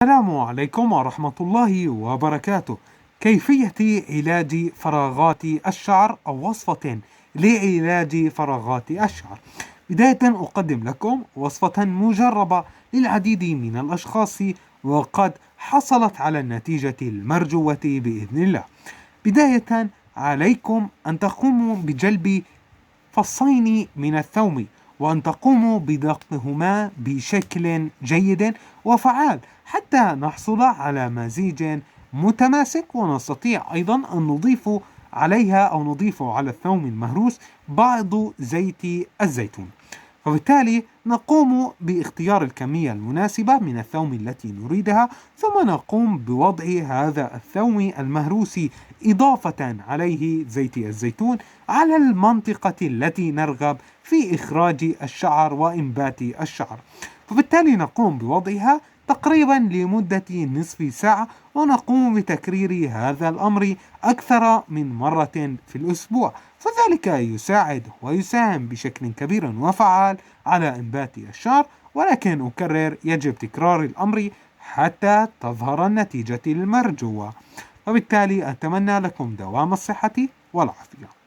السلام عليكم ورحمة الله وبركاته. كيفية علاج فراغات الشعر أو وصفة لعلاج فراغات الشعر. بداية أقدم لكم وصفة مجربة للعديد من الأشخاص وقد حصلت على النتيجة المرجوة بإذن الله. بداية عليكم أن تقوموا بجلب فصين من الثوم وأن تقوموا بدقهما بشكل جيد وفعال حتى نحصل على مزيج متماسك، ونستطيع أيضا أن نضيف عليها أو نضيف على الثوم المهروس بعض زيت الزيتون. وبالتالي نقوم باختيار الكمية المناسبة من الثوم التي نريدها، ثم نقوم بوضع هذا الثوم المهروس إضافة عليه زيت الزيتون على المنطقة التي نرغب في إخراج الشعر وإنبات الشعر. وبالتالي نقوم بوضعها تقريبا لمدة نصف ساعة، ونقوم بتكرير هذا الأمر أكثر من مرة في الأسبوع، فذلك يساعد ويساهم بشكل كبير وفعال على إنبات الشعر. ولكن أكرر، يجب تكرار الأمر حتى تظهر النتيجة المرجوة. وبالتالي أتمنى لكم دوام الصحة والعافية.